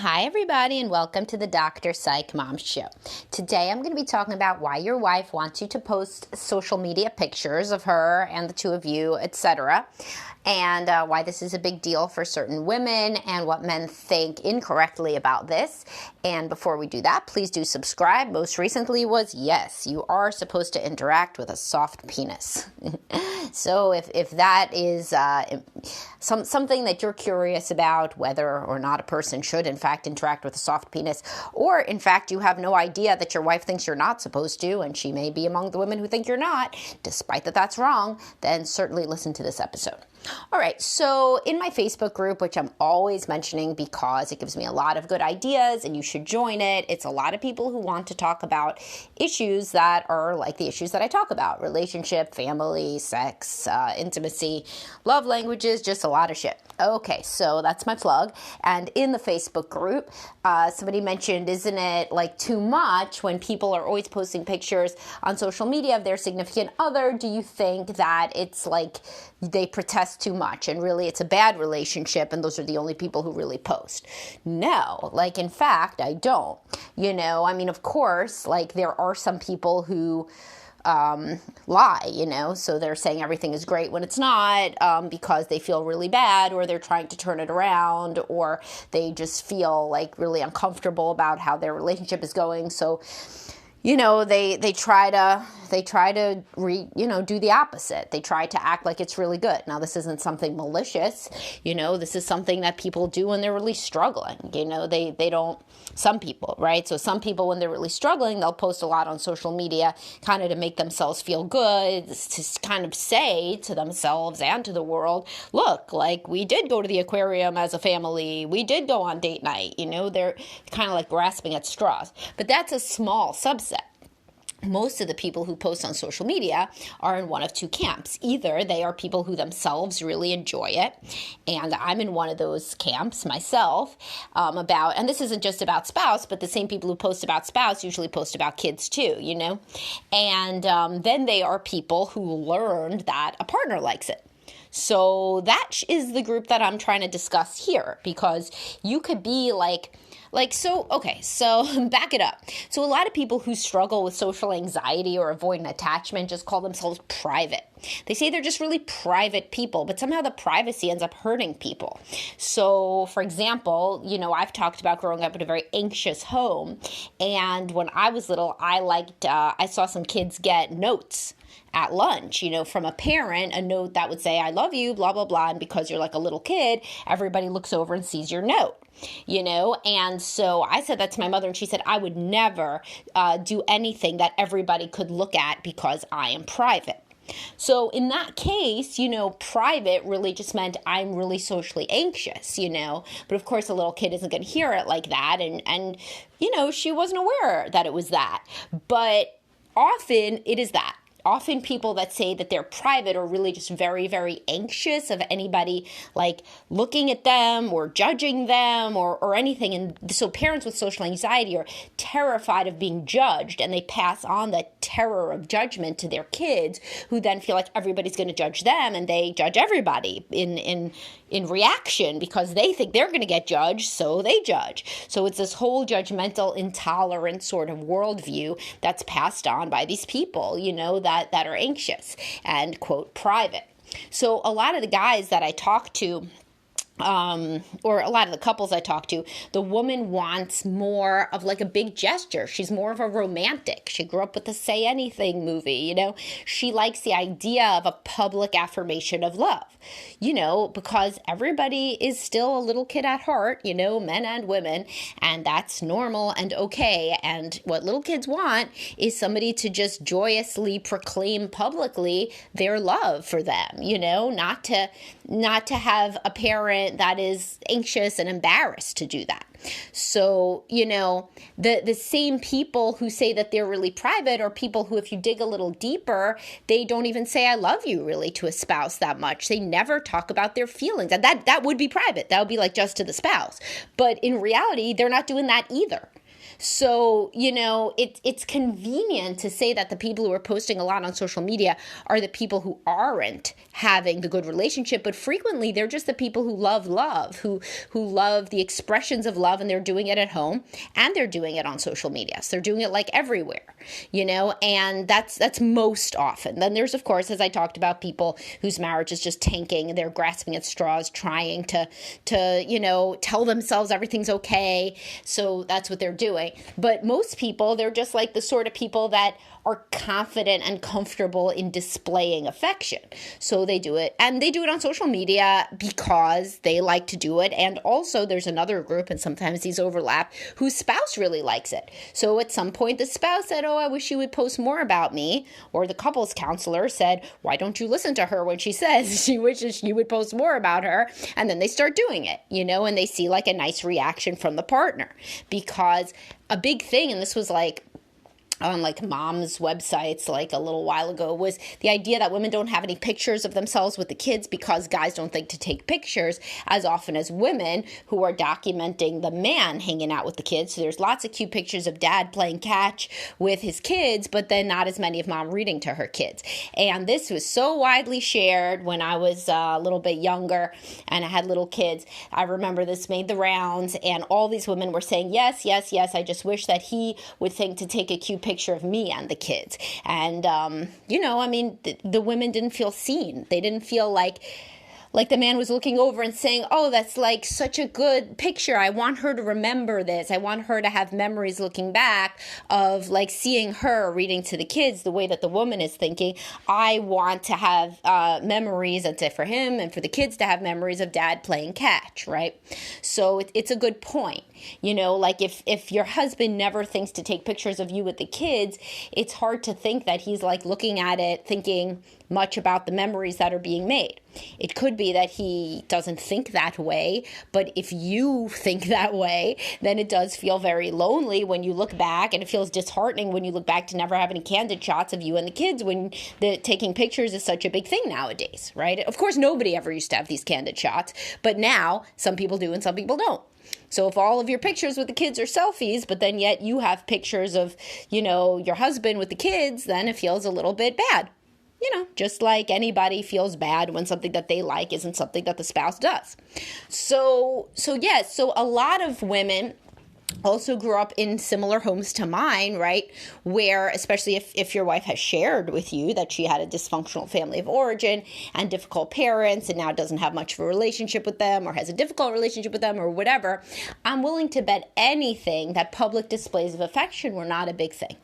Hi, everybody, and welcome to the Dr. Psych Mom Show. Today, I'm going to be talking about why your wife wants you to post social media pictures of her and the two of you, etc., and why this is a big deal for certain women and what men think incorrectly about this. And before we do that, please do subscribe. Most recently was, yes, you are supposed to interact with a soft penis. So if that is something that you're curious about, whether or not a person should in fact interact with a soft penis, or in fact you have no idea that your wife thinks you're not supposed to, and she may be among the women who think you're not, despite that that's wrong, then certainly listen to this episode. All right, so in my Facebook group, which I'm always mentioning because it gives me a lot of good ideas and you should join it, it's a lot of people who want to talk about issues that are like the issues that I talk about: relationship, family, sex, intimacy, love languages, just a lot of shit. Okay, so that's my plug. And in the Facebook group, somebody mentioned, isn't it like too much when people are always posting pictures on social media of their significant other? Do you think that it's like they protest too much and really it's a bad relationship and those are the only people who really post? No, like in fact, I don't. I mean, of course, like there are some people who lie, so they're saying everything is great when it's not, because they feel really bad, or they're trying to turn it around, or they just feel like really uncomfortable about how their relationship is going. So, they try to do the opposite. They try to act like it's really good. Now, this isn't something malicious. This is something that people do when they're really struggling. They don't, some people, right? So some people, when they're really struggling, they'll post a lot on social media kind of to make themselves feel good, to kind of say to themselves and to the world, look, like we did go to the aquarium as a family. We did go on date night. They're kind of like grasping at straws. But that's a small subset. Most of the people who post on social media are in one of two camps. Either they are people who themselves really enjoy it, and I'm in one of those camps myself, and this isn't just about spouse, but the same people who post about spouse usually post about kids too, and then they are people who learned that a partner likes it. So that is the group that I'm trying to discuss here, because you could be so back it up. So a lot of people who struggle with social anxiety or avoidant attachment just call themselves private. They say they're just really private people, but somehow the privacy ends up hurting people. So, for example, I've talked about growing up in a very anxious home, and when I was little, I saw some kids get notes at lunch, from a parent, a note that would say, I love you, blah, blah, blah. And because you're like a little kid, everybody looks over and sees your note, And so I said that to my mother, and she said, I would never do anything that everybody could look at because I am private. So in that case, private really just meant I'm really socially anxious, But of course, a little kid isn't going to hear it like that. And she wasn't aware that it was that. But often it is that. Often people that say that they're private are really just very, very anxious of anybody like looking at them or judging them or anything. And so parents with social anxiety are terrified of being judged, and they pass on the terror of judgment to their kids, who then feel like everybody's going to judge them, and they judge everybody in reaction because they think they're going to get judged, so they judge. So it's this whole judgmental, intolerant sort of worldview that's passed on by these people, that are anxious and, quote, private. So a lot of the guys that I talk to, or a lot of the couples I talk to, the woman wants more of like a big gesture. She's more of a romantic. She grew up with the Say Anything movie, She likes the idea of a public affirmation of love, because everybody is still a little kid at heart, men and women, and that's normal and okay. And what little kids want is somebody to just joyously proclaim publicly their love for them, not to have a parent that is anxious and embarrassed to do that. So, the same people who say that they're really private are people who, if you dig a little deeper, they don't even say I love you really to a spouse that much. They never talk about their feelings. And that would be private. That would be like just to the spouse. But in reality, they're not doing that either. So, it's convenient to say that the people who are posting a lot on social media are the people who aren't having the good relationship, but frequently they're just the people who love, who love the expressions of love, and they're doing it at home and they're doing it on social media. So they're doing it like everywhere, and that's most often. Then there's, of course, as I talked about, people whose marriage is just tanking and they're grasping at straws, trying to tell themselves everything's okay. So that's what they're doing. But most people, they're just like the sort of people that are confident and comfortable in displaying affection. So they do it, and they do it on social media because they like to do it. And also there's another group, and sometimes these overlap, whose spouse really likes it. So at some point the spouse said, oh, I wish you would post more about me. Or the couples counselor said, why don't you listen to her when she says she wishes you would post more about her? And then they start doing it, and they see like a nice reaction from the partner. Because a big thing, and this was like on like mom's websites like a little while ago, was the idea that women don't have any pictures of themselves with the kids because guys don't think to take pictures as often as women who are documenting the man hanging out with the kids. So there's lots of cute pictures of dad playing catch with his kids, but then not as many of mom reading to her kids. And this was so widely shared when I was a little bit younger and I had little kids. I remember this made the rounds, and all these women were saying, yes, yes, yes, I just wish that he would think to take a cute picture of me and the kids. And, the women didn't feel seen. They didn't feel like the man was looking over and saying, oh, that's like such a good picture. I want her to remember this. I want her to have memories looking back of like seeing her reading to the kids the way that the woman is thinking. I want to have memories, and for him and for the kids to have memories of dad playing catch, right? So it's a good point. Like if your husband never thinks to take pictures of you with the kids, it's hard to think that he's like looking at it, thinking much about the memories that are being made. It could be that he doesn't think that way, but if you think that way, then it does feel very lonely when you look back, and it feels disheartening when you look back to never have any candid shots of you and the kids when taking pictures is such a big thing nowadays, right? Of course, nobody ever used to have these candid shots, but now some people do and some people don't. So if all of your pictures with the kids are selfies, but then yet you have pictures of, your husband with the kids, then it feels a little bit bad. Just like anybody feels bad when something that they like isn't something that the spouse does. So a lot of women also grew up in similar homes to mine, right? Where, especially if your wife has shared with you that she had a dysfunctional family of origin and difficult parents and now doesn't have much of a relationship with them or has a difficult relationship with them or whatever, I'm willing to bet anything that public displays of affection were not a big thing,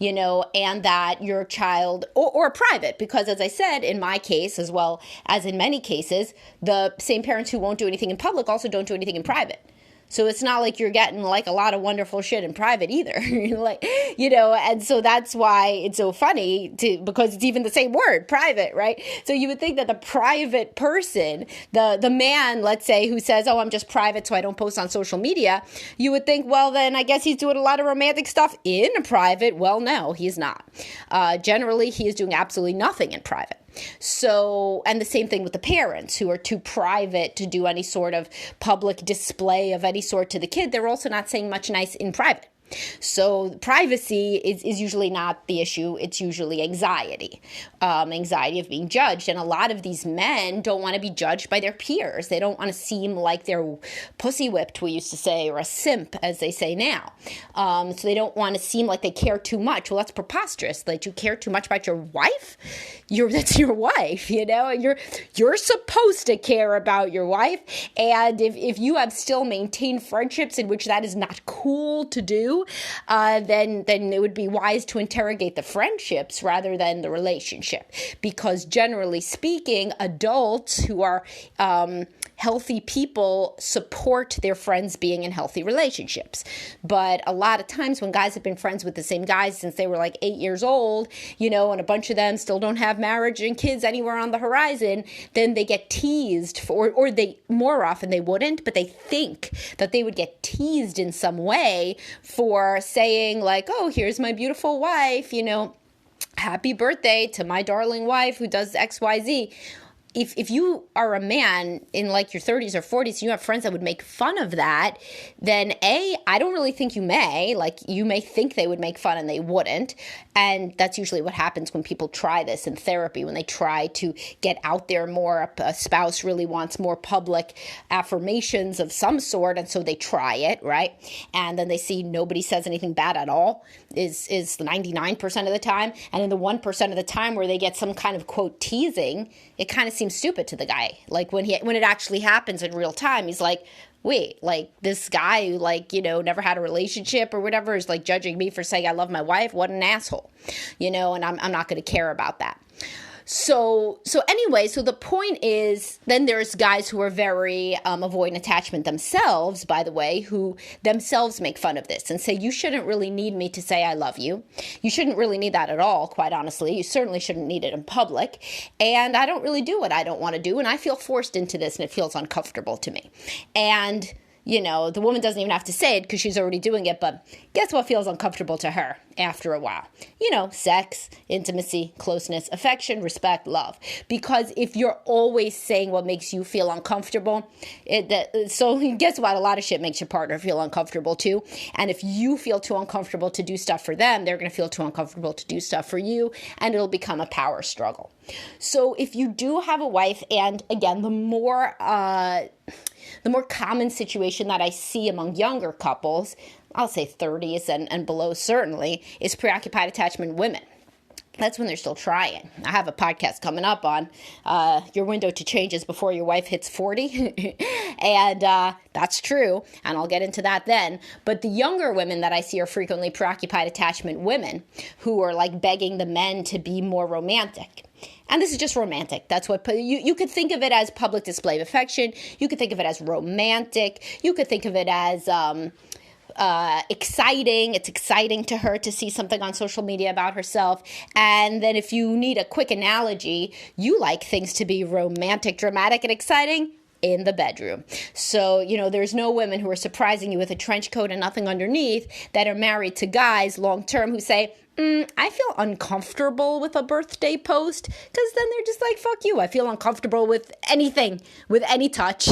and that your child, or private, because as I said, in my case, as well as in many cases, the same parents who won't do anything in public also don't do anything in private. So it's not like you're getting like a lot of wonderful shit in private either, and so that's why it's so funny because it's even the same word, private, right? So you would think that the private person, the man, let's say, who says, oh, I'm just private so I don't post on social media, you would think, well, then I guess he's doing a lot of romantic stuff in private. Well, no, he's not. Generally, he is doing absolutely nothing in private. So, and the same thing with the parents who are too private to do any sort of public display of any sort to the kid. They're also not saying much nice in private. So privacy is usually not the issue. It's usually anxiety of being judged. And a lot of these men don't want to be judged by their peers. They don't want to seem like they're pussy whipped, we used to say, or a simp, as they say now. So they don't want to seem like they care too much. Well, that's preposterous. That you care too much about your wife? That's your wife, and you're supposed to care about your wife. And if you have still maintained friendships in which that is not cool to do, then it would be wise to interrogate the friendships rather than the relationship. Because generally speaking, adults who are healthy people support their friends being in healthy relationships. But a lot of times when guys have been friends with the same guys since they were like 8 years old, and a bunch of them still don't have marriage and kids anywhere on the horizon, then they get teased or they, more often they wouldn't, but they think that they would get teased in some way for saying like, oh, here's my beautiful wife, happy birthday to my darling wife who does XYZ. if you are a man in like your 30s or 40s, and you have friends that would make fun of that, then I don't really think you may. Like, you may think they would make fun and they wouldn't. And that's usually what happens when people try this in therapy, when they try to get out there more. A spouse really wants more public affirmations of some sort, and so they try it, right? And then they see nobody says anything bad at all, is 99% of the time. And in the 1% of the time where they get some kind of, quote, teasing, it kind of seems stupid to the guy. Like, when it actually happens in real time, he's like, wait, like, this guy who, like, never had a relationship or whatever is like judging me for saying I love my wife. What an asshole, and I'm not going to care about that. So anyway, so the point is, then there's guys who are very avoidant attachment themselves, by the way, who themselves make fun of this and say, you shouldn't really need me to say I love you. You shouldn't really need that at all, quite honestly. You certainly shouldn't need it in public. And I don't really do what I don't want to do, and I feel forced into this, and it feels uncomfortable to me. And the woman doesn't even have to say it because she's already doing it, but guess what feels uncomfortable to her after a while? Sex, intimacy, closeness, affection, respect, love. Because if you're always saying what makes you feel uncomfortable, so guess what? A lot of shit makes your partner feel uncomfortable too. And if you feel too uncomfortable to do stuff for them, they're going to feel too uncomfortable to do stuff for you, and it'll become a power struggle. So if you do have a wife, and again, the more common situation that I see among younger couples, I'll say 30s and below certainly, is preoccupied attachment women. That's when they're still trying. I have a podcast coming up on your window to change is before your wife hits 40. And that's true. And I'll get into that then. But the younger women that I see are frequently preoccupied attachment women who are like begging the men to be more romantic. And this is just romantic. That's what you could think of it as public display of affection. You could think of it as romantic. You could think of it as exciting. It's exciting to her to see something on social media about herself. And then if you need a quick analogy, you like things to be romantic, dramatic, and exciting in the bedroom. So, there's no women who are surprising you with a trench coat and nothing underneath that are married to guys long term who say, I feel uncomfortable with a birthday post, because then they're just like, fuck you. I feel uncomfortable with anything, with any touch,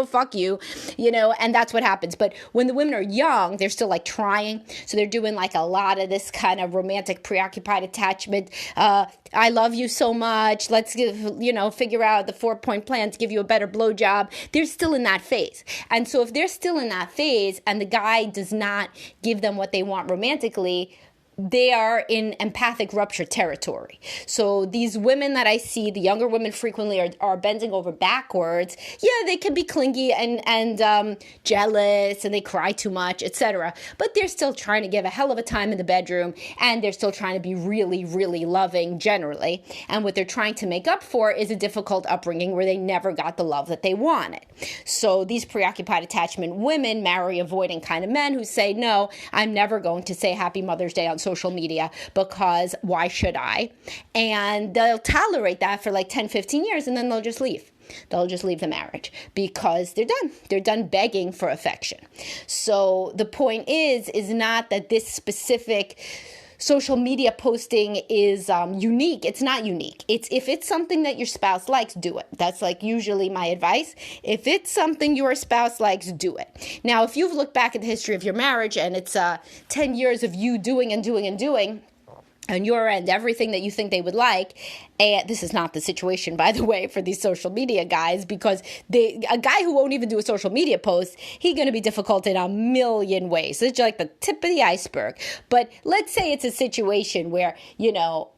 fuck you, and that's what happens. But when the women are young, they're still like trying. So they're doing like a lot of this kind of romantic preoccupied attachment. I love you so much. Let's figure out the 4-point plan to give you a better blowjob. They're still in that phase. And so if they're still in that phase and the guy does not give them what they want romantically, they are in empathic rupture territory. So these women that I see, the younger women frequently are bending over backwards. Yeah, they can be clingy and jealous, and they cry too much, etc. But they're still trying to give a hell of a time in the bedroom, and they're still trying to be really, really loving generally. And what they're trying to make up for is a difficult upbringing where they never got the love that they wanted. So these preoccupied attachment women marry avoiding kind of men who say, no, I'm never going to say Happy Mother's Day on social media because why should I? And they'll tolerate that for like 10, 15 years, and then they'll just leave. They'll just leave the marriage because they're done. They're done begging for affection. So the point is not that this specific social media posting is unique. It's not unique. If it's something that your spouse likes, do it. That's like usually my advice. If it's something your spouse likes, do it. Now, if you've looked back at the history of your marriage and it's 10 years of you doing on your end, everything that you think they would like. And this is not the situation, by the way, for these social media guys, because a guy who won't even do a social media post, he's going to be difficult in a million ways. It's like the tip of the iceberg. But let's say it's a situation where,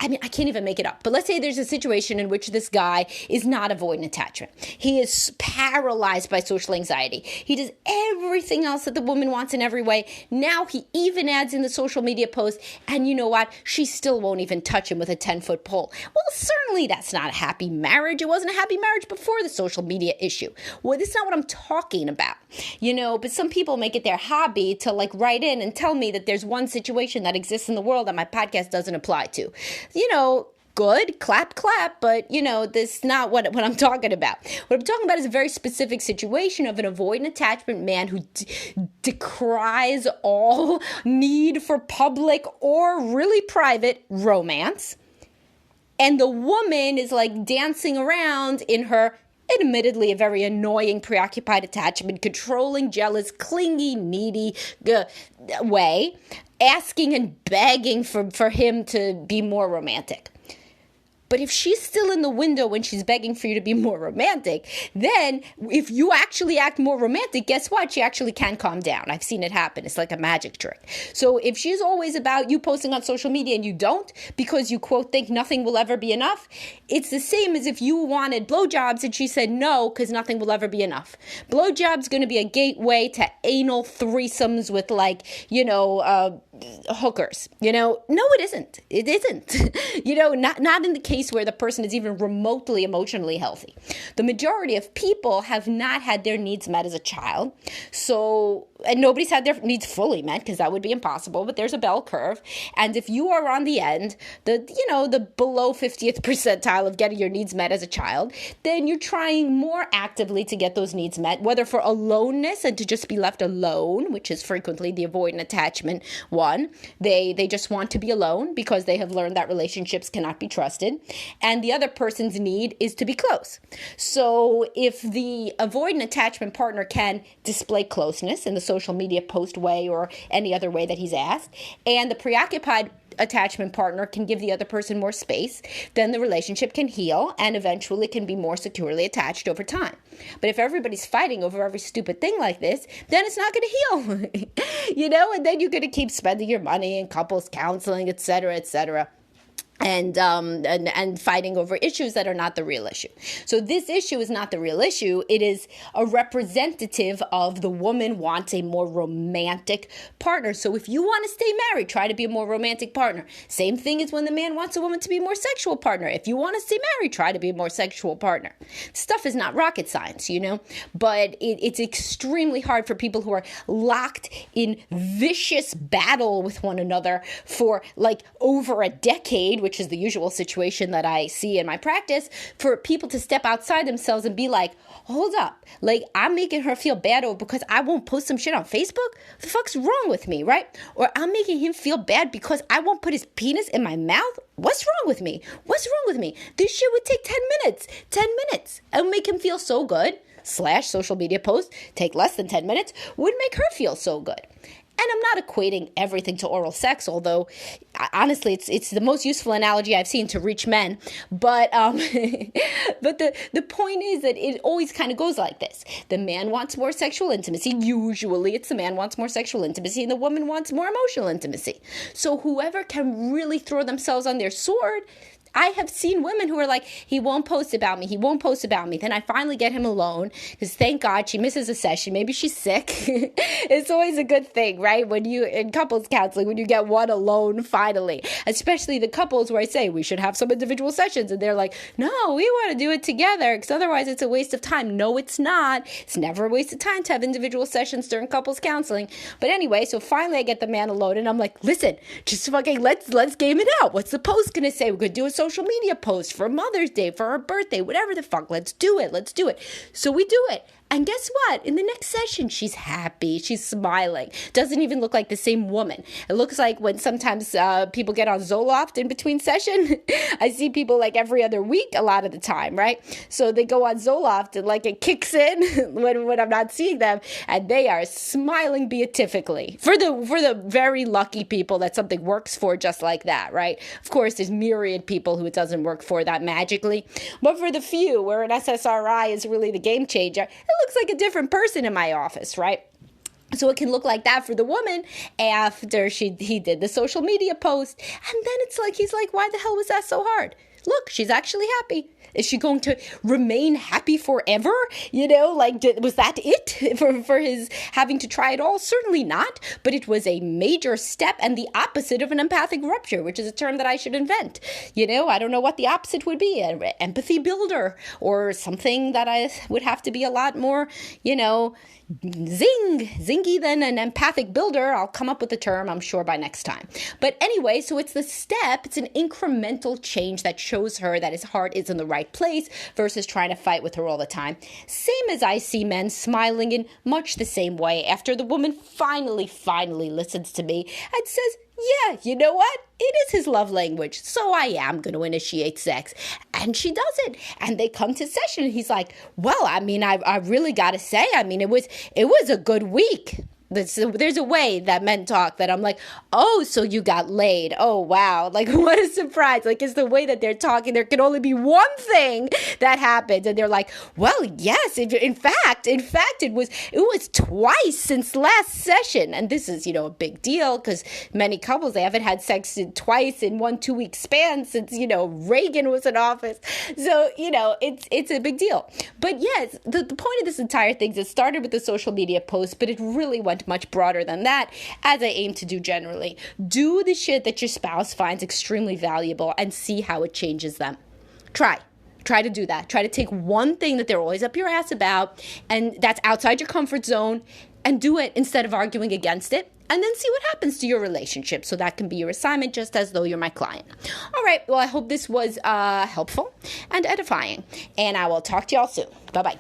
I can't even make it up. But let's say there's a situation in which this guy is not avoidant attachment. He is paralyzed by social anxiety. He does everything else that the woman wants in every way. Now he even adds in the social media post, and you know what? She still won't even touch him with a 10-foot pole. Well, certainly that's not a happy marriage. It wasn't a happy marriage before the social media issue. Well, this is not what I'm talking about, but some people make it their hobby to like write in and tell me that there's one situation that exists in the world that my podcast doesn't apply to. Good, clap, but, this is not what I'm talking about. What I'm talking about is a very specific situation of an avoidant attachment man who decries all need for public or really private romance. And the woman is like dancing around in her, admittedly, a very annoying, preoccupied attachment, controlling, jealous, clingy, needy way, asking and begging for him to be more romantic. But if she's still in the window when she's begging for you to be more romantic, then if you actually act more romantic, guess what? She actually can calm down. I've seen it happen. It's like a magic trick. So if she's always about you posting on social media and you don't because you, quote, think nothing will ever be enough, it's the same as if you wanted blowjobs and she said no because nothing will ever be enough. Blowjob's going to be a gateway to anal threesomes with hookers. No, it isn't. It isn't. Not in the case where the person is even remotely emotionally healthy. The majority of people have not had their needs met as a child. And nobody's had their needs fully met because that would be impossible, but there's a bell curve. And if you are on the end, the below 50th percentile of getting your needs met as a child, then you're trying more actively to get those needs met, whether for aloneness and to just be left alone, which is frequently the avoidant attachment one. They just want to be alone because they have learned that relationships cannot be trusted. And the other person's need is to be close. So if the avoidant attachment partner can display closeness in the social media post way or any other way that he's asked, and the preoccupied attachment partner can give the other person more space, then the relationship can heal and eventually can be more securely attached over time. But if everybody's fighting over every stupid thing like this, then it's not going to heal, and then you're going to keep spending your money in couples counseling, et cetera, and fighting over issues that are not the real issue. So this issue is not the real issue. It is a representative of the woman wants a more romantic partner. So if you want to stay married, try to be a more romantic partner. Same thing as when the man wants a woman to be a more sexual partner. If you want to stay married, try to be a more sexual partner. Stuff is not rocket science, but it's extremely hard for people who are locked in vicious battle with one another for like over a decade, which is the usual situation that I see in my practice, for people to step outside themselves and be like, hold up, like I'm making her feel bad because I won't post some shit on Facebook? What the fuck's wrong with me, right? Or I'm making him feel bad because I won't put his penis in my mouth? What's wrong with me? This shit would take 10 minutes. 10 minutes. It would make him feel so good. / social media post, take less than 10 minutes, would make her feel so good. And I'm not equating everything to oral sex, although honestly, it's the most useful analogy I've seen to reach men. But but the point is that it always kind of goes like this. The man wants more sexual intimacy. Usually it's the man wants more sexual intimacy and the woman wants more emotional intimacy. So whoever can really throw themselves on their sword, I have seen women who are like, he won't post about me. Then I finally get him alone because thank God she misses a session. Maybe she's sick. It's always a good thing, right? When you, in couples counseling, when you get one alone finally, especially the couples where I say we should have some individual sessions and they're like, no, we want to do it together because otherwise it's a waste of time. No, it's not. It's never a waste of time to have individual sessions during couples counseling. But anyway, so finally I get the man alone and I'm like, listen, just fucking let's game it out. What's the post going to say? We're going to do a social media post for Mother's Day, for her birthday, whatever the fuck. Let's do it. So we do it. And guess what? In the next session, she's happy. She's smiling. Doesn't even look like the same woman. It looks like when sometimes people get on Zoloft in between session. I see people like every other week a lot of the time, right? So they go on Zoloft and like it kicks in when I'm not seeing them, and they are smiling beatifically. For the very lucky people that something works for just like that, right? Of course, there's myriad people who it doesn't work for that magically. But for the few where an SSRI is really the game changer, it looks like a different person in my office, right? So it can look like that for the woman after he did the social media post. And then it's like, he's like, why the hell was that so hard? Look, she's actually happy. Is she going to remain happy forever? Was that it for his having to try it all? Certainly not. But it was a major step and the opposite of an empathic rupture, which is a term that I should invent. I don't know what the opposite would be. An empathy builder or something that I would have to be a lot more, zingy than an empathic builder. I'll come up with the term, I'm sure, by next time. But anyway, so it's the step. It's an incremental change that shows her that his heart is in the right place versus trying to fight with her all the time. Same as I see men smiling in much the same way after the woman finally listens to me and says, yeah, you know what? It is his love language. So I am going to initiate sex. And she does it. And they come to session. And he's like, well, I mean, I really got to say, I mean, it was a good week. There's a way that men talk that I'm like, oh, so you got laid. Oh, wow. Like, what a surprise. Like, it's the way that they're talking. There can only be one thing that happens. And they're like, well, yes, in fact, it was twice since last session. And this is, a big deal because many couples, they haven't had sex twice in 1-2 week span since, Reagan was in office. So, it's a big deal. But yes, the point of this entire thing is it started with the social media post, but it really went much broader than that, as I aim to do generally. Do the shit that your spouse finds extremely valuable and see how it changes them. Try to do that. Try to take one thing that they're always up your ass about, and that's outside your comfort zone, and do it instead of arguing against it. And then see what happens to your relationship. So that can be your assignment, just as though you're my client. All right. Well, I hope this was helpful and edifying. And I will talk to y'all soon. Bye-bye.